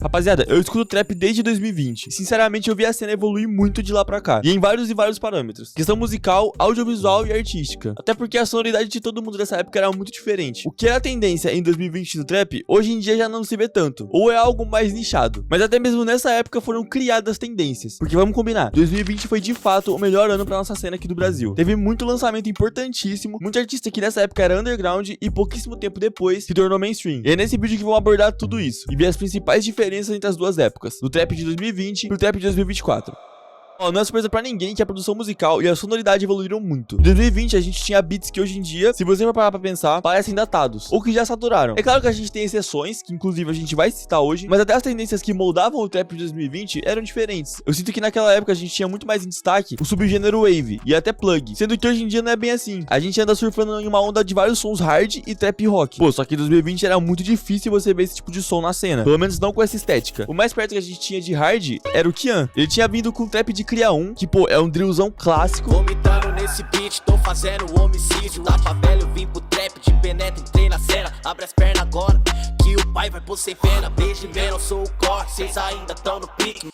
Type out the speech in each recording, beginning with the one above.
Rapaziada, eu escuto trap desde 2020. Sinceramente, eu vi a cena evoluir muito de lá pra cá. E em vários parâmetros. Questão musical, audiovisual e artística. Até porque a sonoridade de todo mundo dessa época era muito diferente. O que era tendência em 2020 no trap, hoje em dia já não se vê tanto. Ou é algo mais nichado. Mas até mesmo nessa época foram criadas tendências. Porque vamos combinar, 2020 foi de fato o melhor ano pra nossa cena aqui do Brasil. Teve muito lançamento importantíssimo, muito artista que nessa época era underground e pouquíssimo tempo depois se tornou mainstream. E é nesse vídeo que vamos abordar tudo isso. E ver as principais diferenças entre as duas épocas, do trap de 2020 e do trap de 2024. Não é surpresa pra ninguém que a produção musical e a sonoridade evoluíram muito. Em 2020 a gente tinha beats que hoje em dia, se você for parar pra pensar, parecem datados, ou que já saturaram. É claro que a gente tem exceções, que inclusive a gente vai citar hoje, mas até as tendências que moldavam o trap de 2020 eram diferentes. Eu sinto que naquela época a gente tinha muito mais em destaque o subgênero wave e até plug, sendo que hoje em dia não é bem assim. A gente anda surfando em uma onda de vários sons hard e trap rock. Pô, só que em 2020 era muito difícil você ver esse tipo de som na cena, pelo menos não com essa estética. O mais perto que a gente tinha de hard era o Kian. Ele tinha vindo com trap de Cria 1, que pô, é um drillzão clássico. Vomitando nesse beat, tô fazendo homicídio. Lá pra velho, vim pro trap, de penetra, entrei na cena. Abre as pernas agora, que o pai vai pôr sem pena. Beijo de eu sou o corre, cês ainda tão no pique.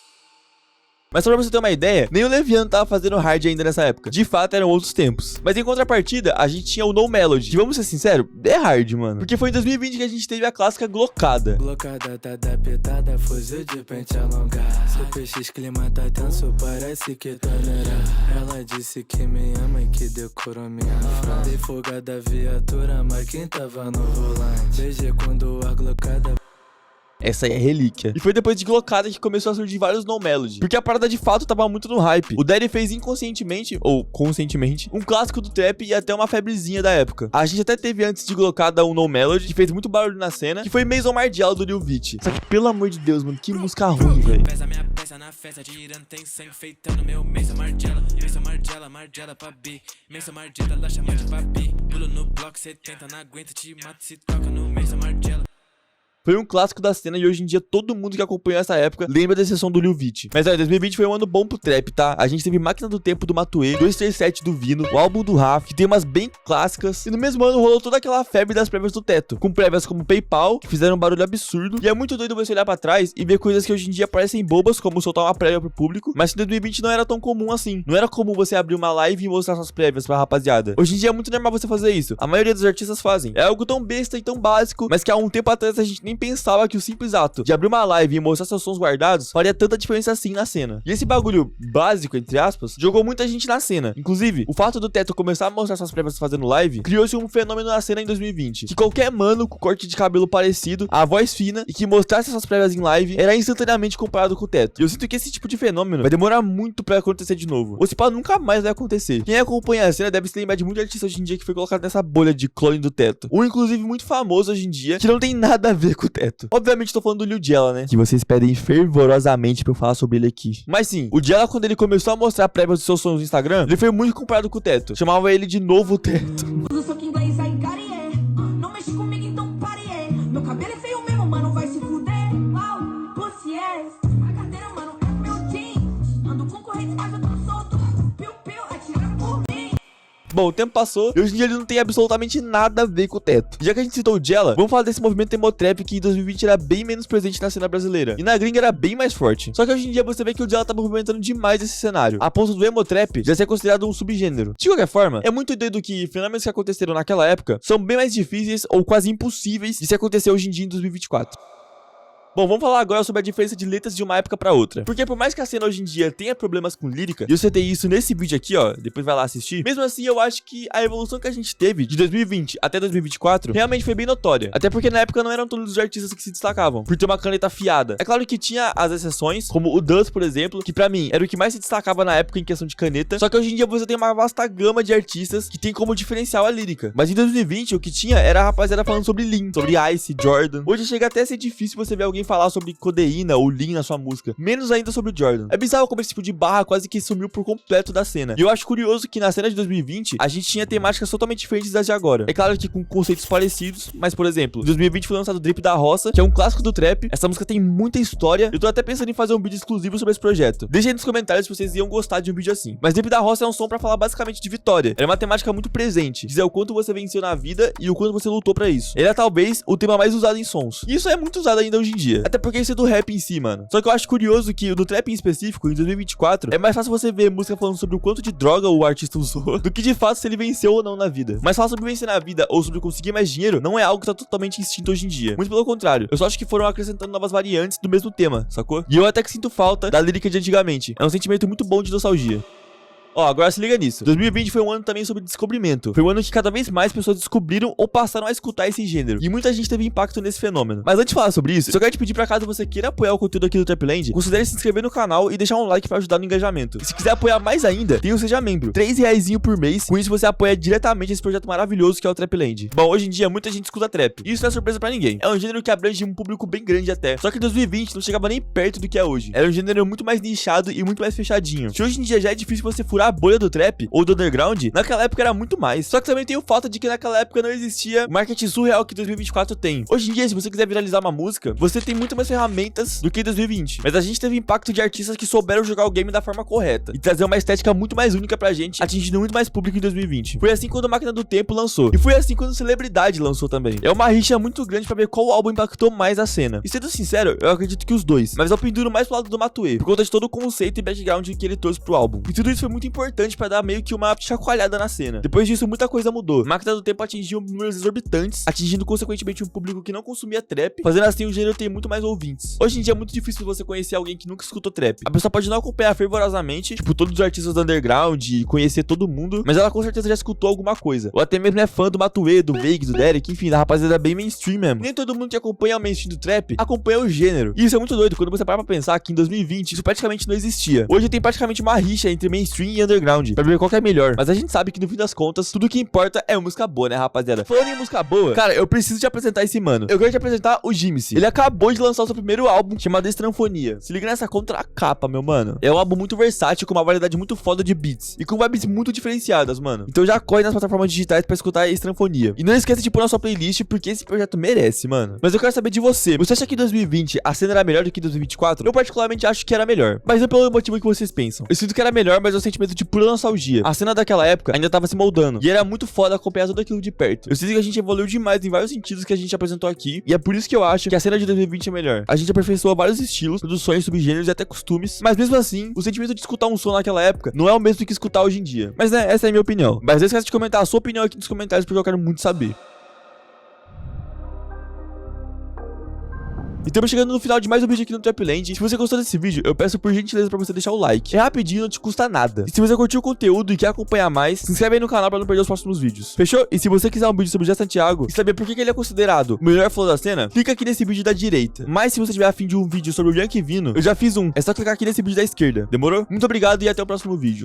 Mas só pra você ter uma ideia, nem o Leviano tava fazendo hard ainda nessa época. De fato, eram outros tempos. Mas em contrapartida, a gente tinha o No Melody, que vamos ser sinceros, é hard, mano. Porque foi em 2020 que a gente teve a clássica Glocada. Glocada tá da petada, fuzil de pente alongado. CPX clima tá tenso, parece que tá nerá. Ela disse que me ama e que decorou minha frase. Dei fuga da viatura, mas quem tava no volante? Beijei quando a Glocada... Essa aí é relíquia. E foi depois de Glocada que começou a surgir vários No Melody, porque a parada de fato tava muito no hype. O Daddy fez inconscientemente, ou conscientemente, um clássico do trap e até uma febrezinha da época. A gente até teve antes de Glocada um No Melody, que fez muito barulho na cena, que foi Maison Margiela do Lil Vit. Só que pelo amor de Deus, mano, que música ruim, velho. Pesa minha peça na festa, girando tem sangue feitando meu Maison Margiela. Maison Margiela, Margiela pra B. Maison Margiela, ela chama de papi. Pulo no bloco 70, não aguenta, te mata se toca no Maison Margiela. Foi um clássico da cena e hoje em dia todo mundo que acompanhou essa época lembra da exceção do Lil Vit. Mas olha, 2020 foi um ano bom pro trap, tá? A gente teve Máquina do Tempo do Matuê, 237 do Vino, o álbum do Raf, que tem umas bem clássicas. E no mesmo ano rolou toda aquela febre das prévias do teto, com prévias como PayPal, que fizeram um barulho absurdo. E é muito doido você olhar pra trás e ver coisas que hoje em dia parecem bobas, como soltar uma prévia pro público, mas que em 2020 não era tão comum assim. Não era comum você abrir uma live e mostrar suas prévias pra rapaziada. Hoje em dia é muito normal você fazer isso. A maioria dos artistas fazem. É algo tão besta e tão básico, mas que há um tempo atrás a gente nem pensava que o simples ato de abrir uma live e mostrar seus sons guardados faria tanta diferença assim na cena. E esse bagulho básico, entre aspas, jogou muita gente na cena. Inclusive, o fato do Teto começar a mostrar suas prévias fazendo live criou-se um fenômeno na cena em 2020, que qualquer mano com corte de cabelo parecido, a voz fina e que mostrasse essas prévias em live era instantaneamente comparado com o Teto. E eu sinto que esse tipo de fenômeno vai demorar muito pra acontecer de novo. Ou se pá, nunca mais vai acontecer. Quem acompanha a cena deve se lembrar de muito artista hoje em dia que foi colocado nessa bolha de clone do Teto. Um inclusive muito famoso hoje em dia, que não tem nada a ver com o Teto. Obviamente tô falando do Lil Jella, né? Que vocês pedem fervorosamente pra eu falar sobre ele aqui. Mas sim, o Jella, quando ele começou a mostrar prévias dos seus sons no Instagram, ele foi muito comparado com o Teto. Chamava ele de Novo Teto. Eu sou que inglês aí, Carrier. Não mexe comigo, então pariê. Meu cabelo é feio mesmo, mano, vai se fuder. Uau, pussy ass. A carteira, mano, é meu jeans. Ando concorrente, mas eu tô solto. Piu-piu, atirando por mim. Bom, o tempo passou e hoje em dia ele não tem absolutamente nada a ver com o Teto. Já que a gente citou o Jella, vamos falar desse movimento emotrap que em 2020 era bem menos presente na cena brasileira. E na gringa era bem mais forte. Só que hoje em dia você vê que o Jella tá movimentando demais esse cenário, a ponto do emotrap já ser considerado um subgênero. De qualquer forma, é muito doido que fenômenos que aconteceram naquela época são bem mais difíceis ou quase impossíveis de se acontecer hoje em dia em 2024. Bom, vamos falar agora sobre a diferença de letras de uma época pra outra. Porque por mais que a cena hoje em dia tenha problemas com lírica, e eu citei isso nesse vídeo aqui, ó, depois vai lá assistir, mesmo assim eu acho que a evolução que a gente teve de 2020 até 2024 realmente foi bem notória. Até porque na época não eram todos os artistas que se destacavam por ter uma caneta afiada. É claro que tinha as exceções, como o Dust, por exemplo, que pra mim era o que mais se destacava na época em questão de caneta. Só que hoje em dia você tem uma vasta gama de artistas que tem como diferencial a lírica. Mas em 2020 o que tinha era a rapaziada falando sobre Lean, sobre Ice, Jordan. Hoje chega até a ser difícil você ver alguém falar sobre codeína ou lean na sua música, menos ainda sobre o Jordan. É bizarro como esse tipo de barra quase que sumiu por completo da cena. E eu acho curioso que na cena de 2020 a gente tinha temáticas totalmente diferentes das de agora. É claro que com conceitos parecidos, mas por exemplo, em 2020 foi lançado o Drip da Roça, que é um clássico do trap. Essa música tem muita história. Eu tô até pensando em fazer um vídeo exclusivo sobre esse projeto. Deixem aí nos comentários se vocês iam gostar de um vídeo assim. Mas Drip da Roça é um som pra falar basicamente de vitória. Era uma temática muito presente, dizer o quanto você venceu na vida e o quanto você lutou pra isso. Ele é talvez o tema mais usado em sons. E isso é muito usado ainda hoje em dia. dia. Até porque isso é do rap em si, mano. Só que eu acho curioso que do trap em específico, em 2024, é mais fácil você ver música falando sobre o quanto de droga o artista usou do que de fato se ele venceu ou não na vida. Mas falar sobre vencer na vida ou sobre conseguir mais dinheiro não é algo que tá totalmente extinto hoje em dia. Muito pelo contrário. Eu só acho que foram acrescentando novas variantes do mesmo tema, sacou? E eu até que sinto falta da lírica de antigamente. É um sentimento muito bom de nostalgia. Ó, agora se liga nisso. 2020 foi um ano também sobre descobrimento. Foi um ano que cada vez mais pessoas descobriram ou passaram a escutar esse gênero. E muita gente teve impacto nesse fenômeno. Mas antes de falar sobre isso, só quero te pedir pra caso você queira apoiar o conteúdo aqui do Trapland, considere se inscrever no canal e deixar um like pra ajudar no engajamento. E se quiser apoiar mais ainda, tem o Seja Membro. R$3 por mês. Com isso você apoia diretamente esse projeto maravilhoso que é o Trapland. Bom, hoje em dia muita gente escuta trap. E isso não é surpresa pra ninguém. É um gênero que abrange um público bem grande até. Só que em 2020 não chegava nem perto do que é hoje. Era um gênero muito mais nichado e muito mais fechadinho. Se hoje em dia já é difícil você furar a bolha do trap ou do underground, naquela época era muito mais. Só que também tem o fato de que naquela época não existia o marketing surreal que 2024 tem. Hoje em dia, se você quiser viralizar uma música, você tem muito mais ferramentas do que em 2020. Mas a gente teve impacto de artistas que souberam jogar o game da forma correta e trazer uma estética muito mais única pra gente, atingindo muito mais público em 2020. Foi assim quando Máquina do Tempo lançou. E foi assim quando Celebridade lançou também. É uma rixa muito grande pra ver qual álbum impactou mais a cena. E sendo sincero, eu acredito que os dois. Mas eu penduro mais pro lado do Matuê, por conta de todo o conceito e background que ele trouxe pro álbum. E tudo isso foi muito importante pra dar meio que uma chacoalhada na cena. Depois disso, muita coisa mudou. Máquina do Tempo atingiu números exorbitantes, atingindo consequentemente um público que não consumia trap, fazendo assim o gênero ter muito mais ouvintes. Hoje em dia é muito difícil você conhecer alguém que nunca escutou trap. A pessoa pode não acompanhar fervorosamente, tipo todos os artistas do underground e conhecer todo mundo, mas ela com certeza já escutou alguma coisa. Ou até mesmo é fã do Matuê, do Veig, do Derek, enfim, da rapaziada bem mainstream mesmo. Nem todo mundo que acompanha o mainstream do trap acompanha o gênero. E isso é muito doido quando você para pra pensar que em 2020 isso praticamente não existia. Hoje tem praticamente uma rixa entre mainstream e underground pra ver qual que é melhor. Mas a gente sabe que no fim das contas, tudo que importa é música boa, né, rapaziada? Falando em música boa, cara, eu preciso te apresentar esse mano. Eu quero te apresentar o Jimmy. Ele acabou de lançar o seu primeiro álbum, chamado Estranfonia. Se liga nessa contracapa, meu mano. É um álbum muito versátil, com uma variedade muito foda de beats. E com vibes muito diferenciadas, mano. Então já corre nas plataformas digitais pra escutar Estranfonia. E não esqueça de pôr na sua playlist, porque esse projeto merece, mano. Mas eu quero saber de você. Você acha que em 2020 a cena era melhor do que em 2024? Eu particularmente acho que era melhor. Mas não pelo motivo que vocês pensam. Eu sinto que era melhor, mas é o sentimento de pura nostalgia. A cena daquela época ainda tava se moldando. E era muito foda acompanhar tudo aquilo de perto. Eu sinto que a gente evoluiu demais em vários sentidos que a gente apresentou aqui. E é por isso que eu acho que a cena de 2020 é melhor. A gente aperfeiçoou vários estilos, produções, subgêneros e até costumes. Mas mesmo assim, o sentimento de escutar um som naquela época não é o mesmo que escutar hoje em dia. Mas né, essa é a minha opinião. Mas não esquece de comentar a sua opinião aqui nos comentários, porque eu quero muito saber. E estamos chegando no final de mais um vídeo aqui no Trapland. Se você gostou desse vídeo, eu peço por gentileza pra você deixar o like. É rapidinho, não te custa nada. E se você curtiu o conteúdo e quer acompanhar mais, se inscreve aí no canal pra não perder os próximos vídeos. Fechou? E se você quiser um vídeo sobre o Jé Santiago e saber por que ele é considerado o melhor flow da cena, clica aqui nesse vídeo da direita. Mas se você tiver afim de um vídeo sobre o Yankee Vino, eu já fiz um. É só clicar aqui nesse vídeo da esquerda. Demorou? Muito obrigado e até o próximo vídeo.